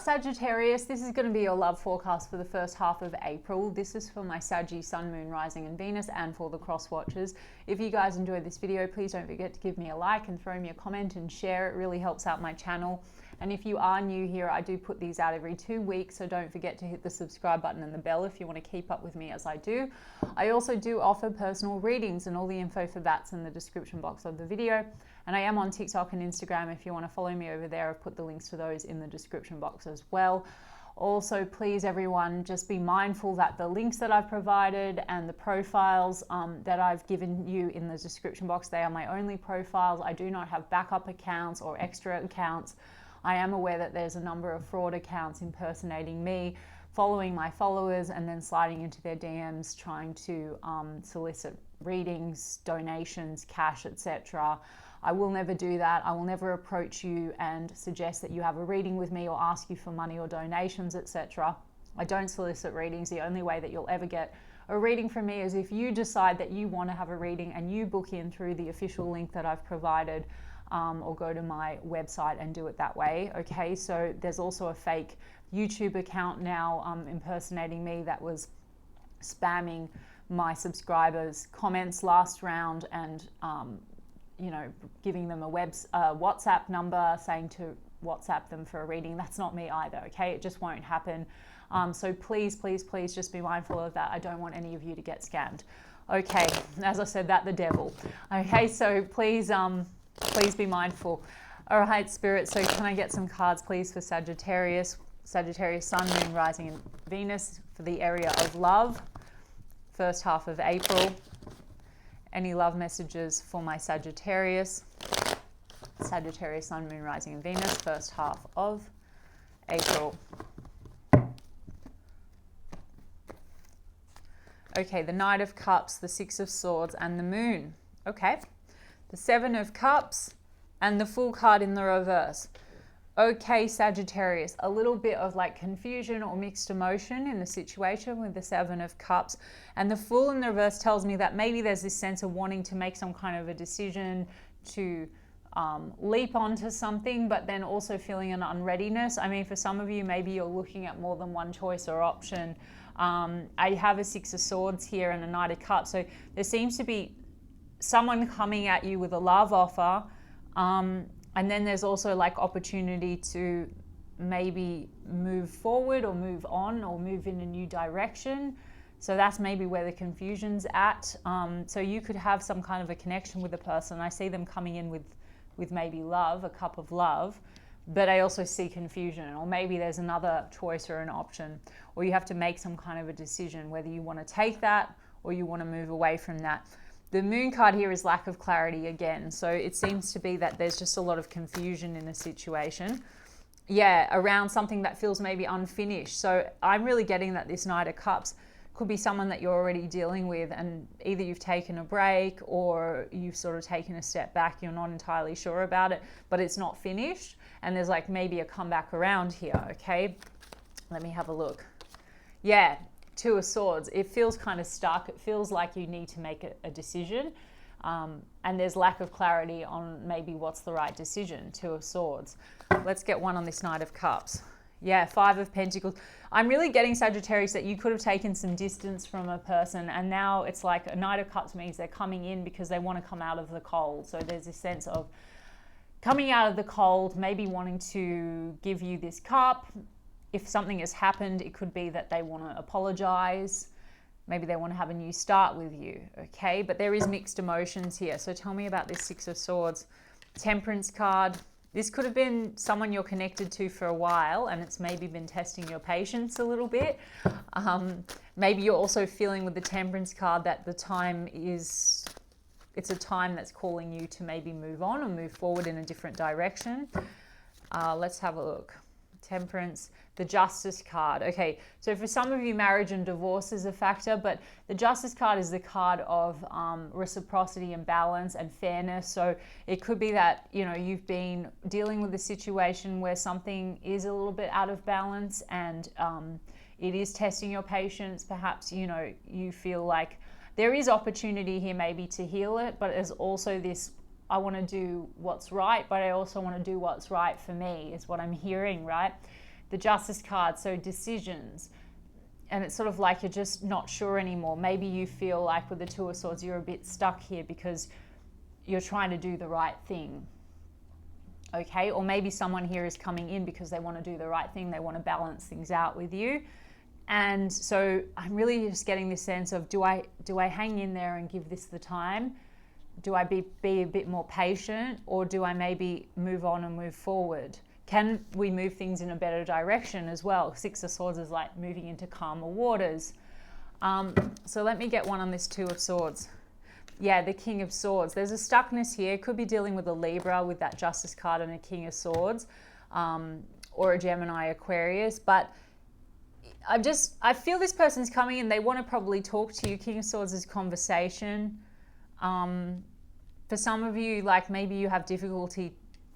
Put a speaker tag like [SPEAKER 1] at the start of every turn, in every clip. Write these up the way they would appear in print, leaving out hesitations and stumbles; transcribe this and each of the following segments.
[SPEAKER 1] Sagittarius? This is going to be your love forecast for the first half of April. This is for my Saggy Sun, Moon, Rising and Venus, and for the cross watchers. If you guys enjoyed this video, please don't forget to give me a like and throw me a comment and share. It really helps out my channel. And if you are new here, I do put these out every 2 weeks, so don't forget to hit the subscribe button and the bell if you want to keep up with me as I do. I also do offer personal readings, and all the info for that's in the description box of the video. And I am on TikTok and Instagram. If you want to follow me over there, I've put the links to those in the description box as well. Also, please everyone, just be mindful that the links that I've provided and the profiles that I've given you in the description box, they are my only profiles. I do not have backup accounts or extra accounts. I am aware that there's a number of fraud accounts impersonating me, following my followers and then sliding into their DMs trying to solicit readings, donations, cash, etc. I will never do that. I will never approach you and suggest that you have a reading with me or ask you for money or donations, etc. I don't solicit readings. The only way that you'll ever get a reading from me is if you decide that you want to have a reading and you book in through the official link that I've provided, or go to my website and do it that way. Okay, so there's also a fake YouTube account now impersonating me that was spamming my subscribers' comments last round and you know, giving them a WhatsApp number, saying to WhatsApp them for a reading. That's not me either, okay? It just won't happen. So please, please, please just be mindful of that. I don't want any of you to get scammed. Okay, as I said, that the devil. Okay, so please, please be mindful. All right, Spirit, so can I get some cards, please, for Sagittarius? Sagittarius Sun, Moon, Rising and Venus for the area of love, first half of April. Any love messages for my Sagittarius? Sagittarius Sun, Moon, Rising and Venus, first half of April. Okay, the Knight of Cups, the Six of Swords and the Moon. Okay, the Seven of Cups and the Fool card in the reverse. Okay, Sagittarius, a little bit of like confusion or mixed emotion in the situation with the Seven of Cups. And the Fool in the reverse tells me that maybe there's this sense of wanting to make some kind of a decision to leap onto something, but then also feeling an unreadiness. I mean, for some of you, maybe you're looking at more than one choice or option. I have a Six of Swords here and a Knight of Cups. So there seems to be someone coming at you with a love offer. And then there's also like opportunity to maybe move forward or move on or move in a new direction. So that's maybe where the confusion's at. So you could have some kind of a connection with a person. I see them coming in with maybe love, a cup of love, but I also see confusion, or maybe there's another choice or an option, or you have to make some kind of a decision whether you want to take that or you want to move away from that. The Moon card here is lack of clarity again. So it seems to be that there's just a lot of confusion in a situation. Yeah, around something that feels maybe unfinished. So I'm really getting that this Knight of Cups could be someone that you're already dealing with, and either you've taken a break or you've sort of taken a step back. You're not entirely sure about it, but it's not finished. And there's like maybe a comeback around here, okay? Let me have a look. Yeah. Two of Swords, it feels kind of stuck. It feels like you need to make a decision. And there's lack of clarity on maybe what's the right decision. Two of Swords. Let's get one on this Knight of Cups. Yeah, Five of Pentacles. I'm really getting, Sagittarius, that you could have taken some distance from a person, and now it's like a Knight of Cups means they're coming in because they want to come out of the cold. So there's this sense of coming out of the cold, maybe wanting to give you this cup. If something has happened, it could be that they want to apologize. Maybe they want to have a new start with you, okay? But there is mixed emotions here. So tell me about this Six of Swords. Temperance card. This could have been someone you're connected to for a while, and it's maybe been testing your patience a little bit. Maybe you're also feeling with the Temperance card that the time is, it's a time that's calling you to maybe move on or move forward in a different direction. Let's have a look. Temperance, the Justice card. Okay, so for some of you, marriage and divorce is a factor, but the Justice card is the card of reciprocity and balance and fairness. So it could be that, you know, you've been dealing with a situation where something is a little bit out of balance and it is testing your patience. Perhaps, you know, you feel like there is opportunity here maybe to heal it, but there's also this, I want to do what's right, but I also want to do what's right for me, is what I'm hearing, right? The Justice card, so decisions. And it's sort of like you're just not sure anymore. Maybe you feel like with the Two of Swords, you're a bit stuck here because you're trying to do the right thing. Okay, or maybe someone here is coming in because they want to do the right thing. They want to balance things out with you. And so I'm really just getting this sense of, do I hang in there and give this the time? Do I be a bit more patient, or do I maybe move on and move forward? Can we move things in a better direction as well? Six of Swords is like moving into calmer waters. So let me get one on this Two of Swords. Yeah, the King of Swords. There's a stuckness here. Could be dealing with a Libra with that Justice card and a King of Swords, or a Gemini, Aquarius. But I feel this person's coming in. They want to probably talk to you. King of Swords is conversation. For some of you, like maybe you have difficulty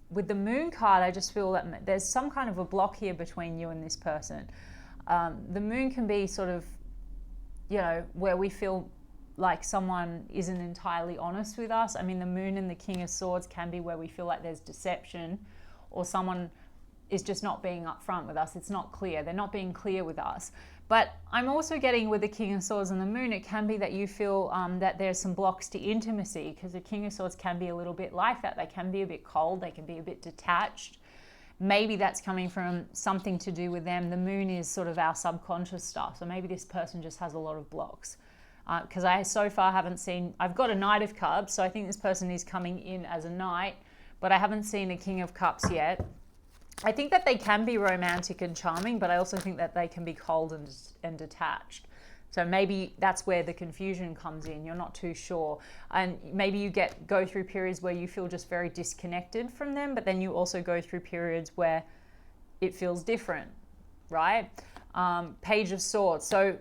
[SPEAKER 1] with the Moon card. I just feel that there's some kind of a block here between you and this person. The Moon can be sort of, you know, where we feel like someone isn't entirely honest with us. I mean, the Moon and the King of Swords can be where we feel like there's deception, or someone is just not being upfront with us. It's not clear. They're not being clear with us. But I'm also getting with the King of Swords and the Moon, it can be that you feel that there's some blocks to intimacy, because the King of Swords can be a little bit like that. They can be a bit cold. They can be a bit detached. Maybe that's coming from something to do with them. The Moon is sort of our subconscious stuff. So maybe this person just has a lot of blocks. Because I so far haven't seen, I've got a Knight of Cups, so I think this person is coming in as a Knight, but I haven't seen a King of Cups yet. I think that they can be romantic and charming, but I also think that they can be cold and detached. So maybe that's where the confusion comes in. You're not too sure. And maybe you go through periods where you feel just very disconnected from them, but then you also go through periods where it feels different, right? Page of Swords. So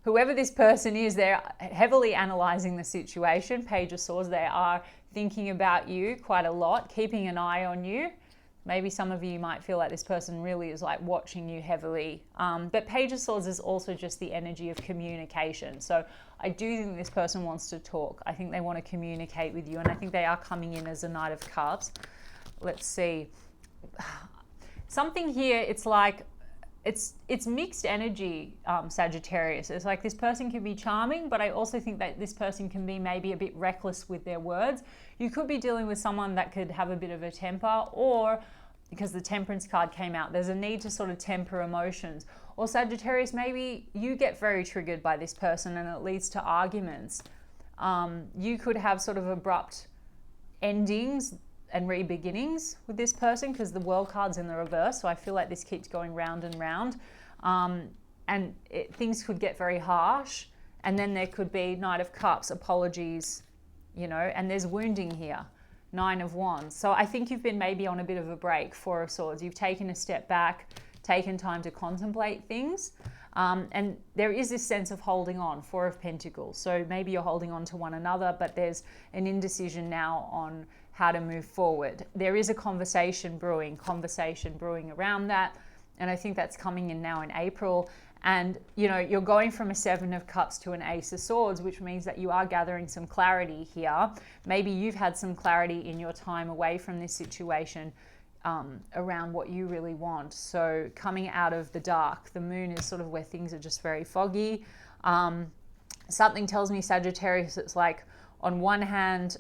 [SPEAKER 1] whoever this person is, they're heavily analyzing the situation. Page of Swords, they are thinking about you quite a lot, keeping an eye on you. Maybe some of you might feel like this person really is like watching you heavily. But Page of Swords is also just the energy of communication. So I do think this person wants to talk. I think they want to communicate with you, and I think they are coming in as a Knight of Cups. Let's see. Something here, it's like, it's mixed energy, Sagittarius. It's like this person can be charming, but I also think that this person can be maybe a bit reckless with their words. You could be dealing with someone that could have a bit of a temper, or because the Temperance card came out, there's a need to sort of temper emotions. Or Sagittarius, maybe you get very triggered by this person and it leads to arguments. You could have sort of abrupt endings and re-beginnings with this person, because the World card's in the reverse, so I feel like this keeps going round and round, and things could get very harsh, and then there could be Knight of Cups, apologies, you know, and there's wounding here, Nine of Wands. So I think you've been maybe on a bit of a break, Four of Swords. You've taken a step back, taken time to contemplate things, and there is this sense of holding on, Four of Pentacles. So maybe you're holding on to one another, but there's an indecision now on how to move forward. There is a conversation brewing around that. And I think that's coming in now in April. And, you know, you're going from a Seven of Cups to an Ace of Swords, which means that you are gathering some clarity here. Maybe you've had some clarity in your time away from this situation around what you really want. So coming out of the dark, the Moon is sort of where things are just very foggy. Something tells me, Sagittarius, it's like on one hand,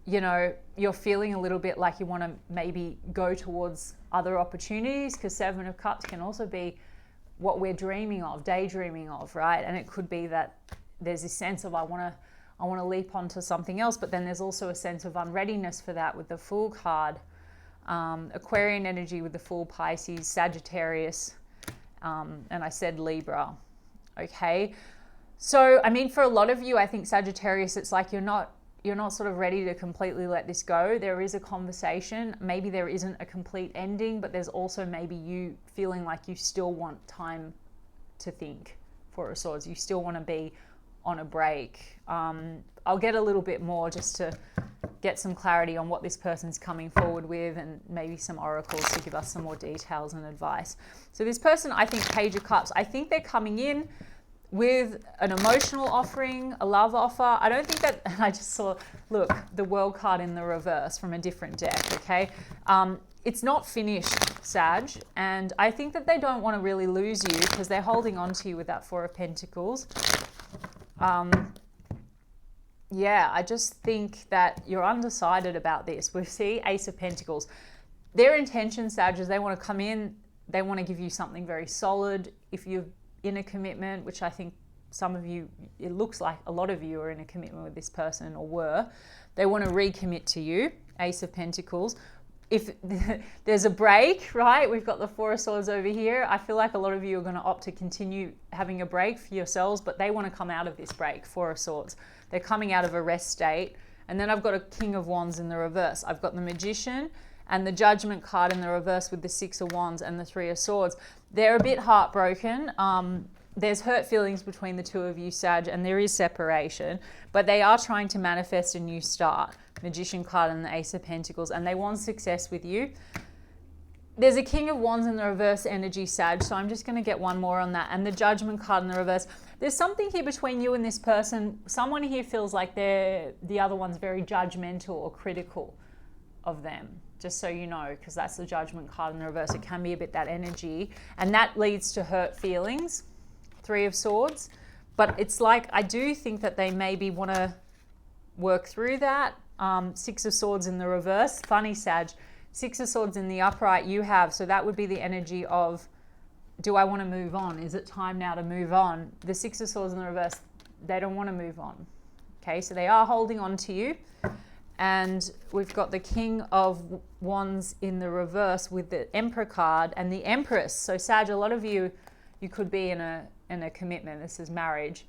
[SPEAKER 1] you know, you're feeling a little bit like you want to maybe go towards other opportunities, because Seven of Cups can also be what we're dreaming of, daydreaming of, right? And it could be that there's this sense of I want to leap onto something else, but then there's also a sense of unreadiness for that with the Fool card. Aquarian energy with the Fool, Pisces, Sagittarius, and I said Libra. Okay, so I mean, for a lot of you, I think Sagittarius, it's like you're not sort of ready to completely let this go. There is a conversation. Maybe there isn't a complete ending, but there's also maybe you feeling like you still want time to think, Four of Swords. You still want to be on a break. I'll get a little bit more just to get some clarity on what this person's coming forward with, and maybe some oracles to give us some more details and advice. So this person, I think, Page of Cups, I think they're coming in with an emotional offering, a love offer. I don't think that, and I just saw, look, the World card in the reverse from a different deck, okay? It's not finished Sag, and I think that they don't want to really lose you because they're holding on to you with that Four of Pentacles. Yeah, I just think that you're undecided about this. We see Ace of Pentacles. Their intention, Sag, is they want to come in, they want to give you something very solid. If you're in a commitment, which I think some of you, it looks like a lot of you are in a commitment with this person or were, they want to recommit to you, Ace of Pentacles. If there's a break, right? We've got the Four of Swords over here. I feel like a lot of you are going to opt to continue having a break for yourselves, but they want to come out of this break, Four of Swords. They're coming out of a rest state. And then I've got a King of Wands in the reverse. I've got the Magician and the Judgment card in the reverse with the Six of Wands and the Three of Swords. They're a bit heartbroken. There's hurt feelings between the two of you, Sag, and there is separation, but they are trying to manifest a new start. Magician card and the Ace of Pentacles, and they want success with you. There's a King of Wands in the reverse energy, Sag, so I'm just going to get one more on that. And the Judgment card in the reverse. There's something here between you and this person. Someone here feels like the other one's very judgmental or critical of them, just so you know, because that's the Judgment card in the reverse. It can be a bit that energy, and that leads to hurt feelings. Three of Swords. But it's like, I do think that they maybe want to work through that. Six of Swords in the reverse. Funny, Sag. Six of Swords in the upright you have. So that would be the energy of, do I want to move on? Is it time now to move on? The Six of Swords in the reverse, they don't want to move on. Okay, so they are holding on to you. And we've got the King of Wands in the reverse with the Emperor card and the Empress. So Sag, a lot of you could be in a commitment. This is marriage,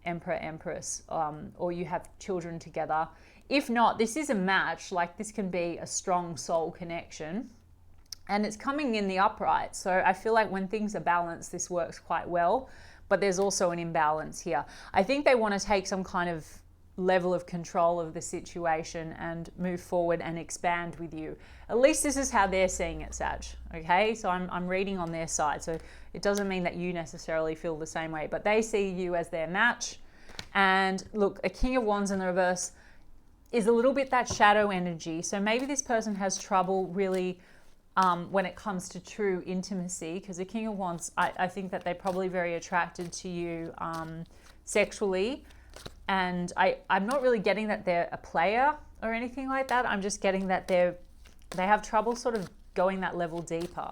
[SPEAKER 1] Emperor, Empress, or you have children together. If not, this is a match. Like, this can be a strong soul connection, and it's coming in the upright. So I feel like when things are balanced, this works quite well, but there's also an imbalance here. I think they want to take some kind of level of control of the situation and move forward and expand with you. At least this is how they're seeing it, Sag. Okay, so I'm reading on their side. So it doesn't mean that you necessarily feel the same way, but they see you as their match. And look, a King of Wands in the reverse is a little bit that shadow energy. So maybe this person has trouble really when it comes to true intimacy, because the King of Wands, I think that they're probably very attracted to you sexually. And I'm not really getting that they're a player or anything like that. I'm just getting that they have trouble sort of going that level deeper,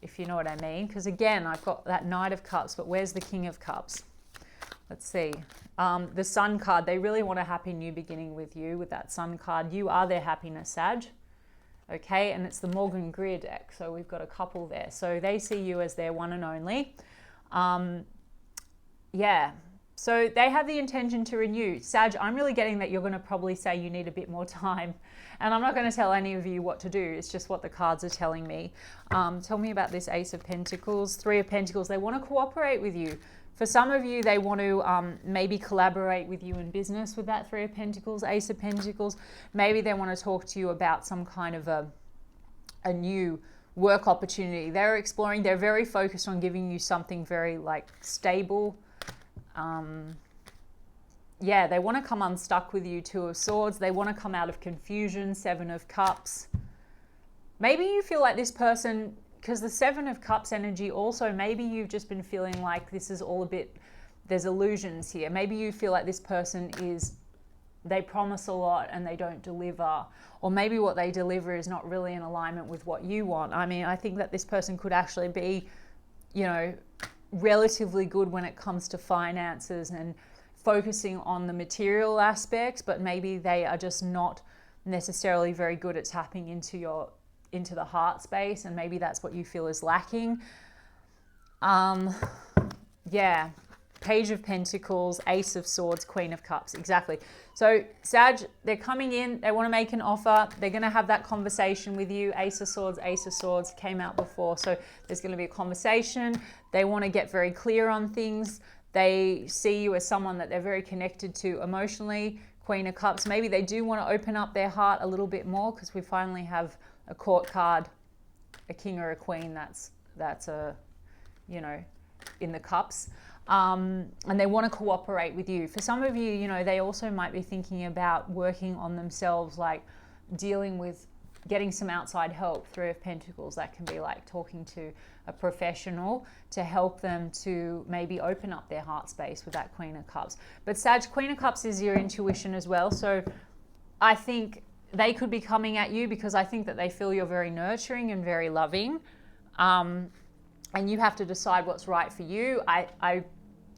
[SPEAKER 1] if you know what I mean. Because again, I've got that Knight of Cups, but where's the King of Cups? Let's see. The Sun card, they really want a happy new beginning with you with that Sun card. You are their happiness, Sag. Okay, and it's the Morgan Greer deck. So we've got a couple there. So they see you as their one and only. Yeah. So they have the intention to renew. Sag, I'm really getting that you're going to probably say you need a bit more time. And I'm not going to tell any of you what to do. It's just what the cards are telling me. Tell me about this Ace of Pentacles. Three of Pentacles. They want to cooperate with you. For some of you, they want to maybe collaborate with you in business with that Three of Pentacles, Ace of Pentacles. Maybe they want to talk to you about some kind of a new work opportunity. They're exploring. They're very focused on giving you something very like stable. Yeah, they want to come unstuck with you. Two of Swords. They want to come out of confusion. Seven of Cups. Maybe you feel like this person, because the Seven of Cups energy also, maybe you've just been feeling like this is all a bit, there's illusions here. Maybe you feel like this person they promise a lot and they don't deliver. Or maybe what they deliver is not really in alignment with what you want. I mean, I think that this person could actually be, you know, relatively good when it comes to finances and focusing on the material aspects, but maybe they are just not necessarily very good at tapping into the heart space, and maybe that's what you feel is lacking. Yeah, Page of Pentacles, Ace of Swords, Queen of Cups, exactly. So Sag, they're coming in, they want to make an offer, they're going to have that conversation with you. Ace of Swords came out before, so there's going to be a conversation. They want to get very clear on things. They see you as someone that they're very connected to emotionally. Queen of Cups, maybe they do want to open up their heart a little bit more, because we finally have a court card, a king or a queen that's a, you know, in the cups. And they want to cooperate with you. For some of you, you know, they also might be thinking about working on themselves, like dealing with getting some outside help. 3 of Pentacles, that can be like talking to a professional to help them to maybe open up their heart space with that Queen of Cups. But Sag, Queen of Cups is your intuition as well. So I think they could be coming at you because I think that they feel you're very nurturing and very loving. And you have to decide what's right for you. I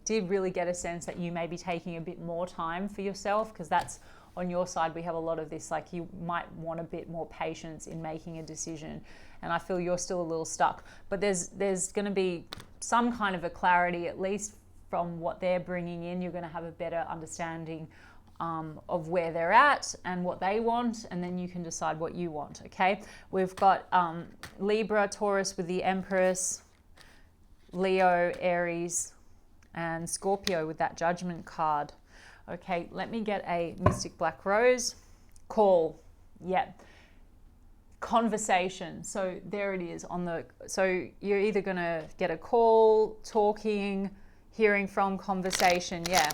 [SPEAKER 1] did really get a sense that you may be taking a bit more time for yourself, because that's on your side. We have a lot of this, like you might want a bit more patience in making a decision. And I feel you're still a little stuck. But there's going to be some kind of a clarity, at least from what they're bringing in. You're going to have a better understanding of where they're at and what they want, and then you can decide what you want. Okay, we've got Libra, Taurus with the Empress, Leo, Aries, and Scorpio with that Judgment card. Okay, let me get a Mystic Black Rose. Call. Yeah. Conversation. So there it is on the, so you're either going to get a call, talking, hearing from, conversation. Yeah.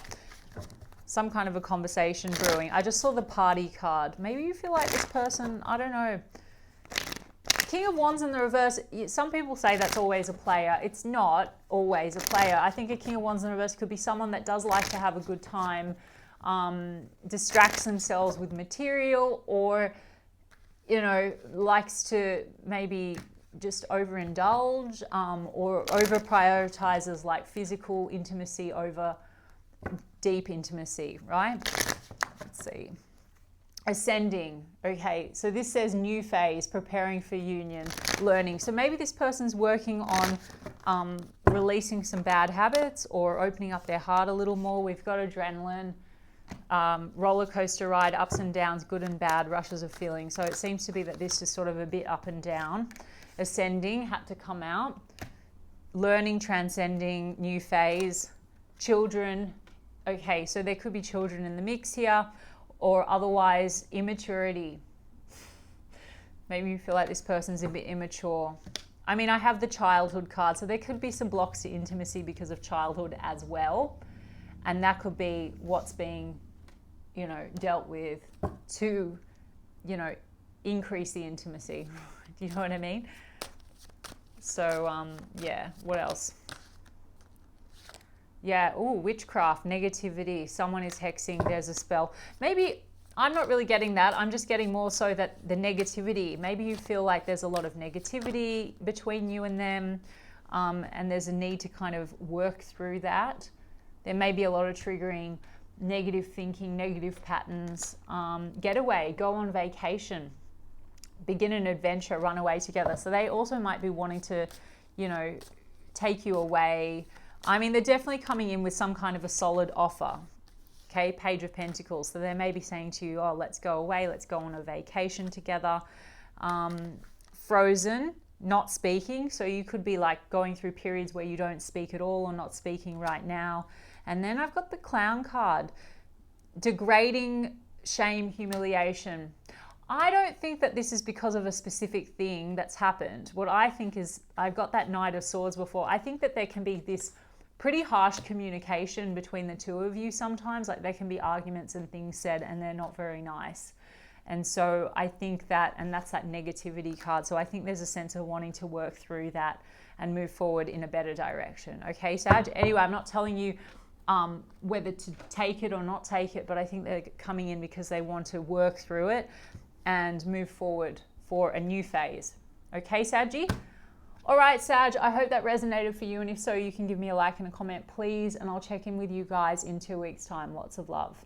[SPEAKER 1] Some kind of a conversation brewing. I just saw the party card. Maybe you feel like this person, I don't know. King of Wands in the reverse, some people say that's always a player. It's not always a player. I think a King of Wands in the reverse could be someone that does like to have a good time, distracts themselves with material, or, you know, likes to maybe just overindulge, or over prioritizes like physical intimacy over deep intimacy, right? Let's see. Ascending. Okay, so this says new phase, preparing for union, learning. So maybe this person's working on releasing some bad habits or opening up their heart a little more. We've got adrenaline, roller coaster ride, ups and downs, good and bad, rushes of feeling. So it seems to be that this is sort of a bit up and down. Ascending had to come out. Learning, transcending, new phase. Children. Okay, so there could be children in the mix here, or otherwise immaturity. Maybe you feel like this person's a bit immature. I mean, I have the childhood card, so there could be some blocks to intimacy because of childhood as well. And that could be what's being, you know, dealt with to, you know, increase the intimacy. Do you know what I mean? So, yeah, what else? Yeah, ooh, witchcraft, negativity, someone is hexing, there's a spell. Maybe, I'm not really getting that, I'm just getting more so that the negativity, maybe you feel like there's a lot of negativity between you and them, and there's a need to kind of work through that. There may be a lot of triggering negative thinking, negative patterns. Get away, go on vacation, begin an adventure, run away together. So they also might be wanting to, you know, take you away. I mean, they're definitely coming in with some kind of a solid offer. Okay, Page of Pentacles. So they may be saying to you, oh, let's go away, let's go on a vacation together. Frozen, not speaking. So you could be like going through periods where you don't speak at all or not speaking right now. And then I've got the Clown card. Degrading, shame, humiliation. I don't think that this is because of a specific thing that's happened. What I think is, I've got that Knight of Swords before. I think that there can be this pretty harsh communication between the two of you sometimes. Like there can be arguments and things said and they're not very nice. And so I think that, and that's that negativity card. So I think there's a sense of wanting to work through that and move forward in a better direction. Okay, Sag? Anyway, I'm not telling you whether to take it or not take it, but I think they're coming in because they want to work through it and move forward for a new phase. Okay, Saggy? All right, Sag, I hope that resonated for you. And if so, you can give me a like and a comment, please. And I'll check in with you guys in 2 weeks' time. Lots of love.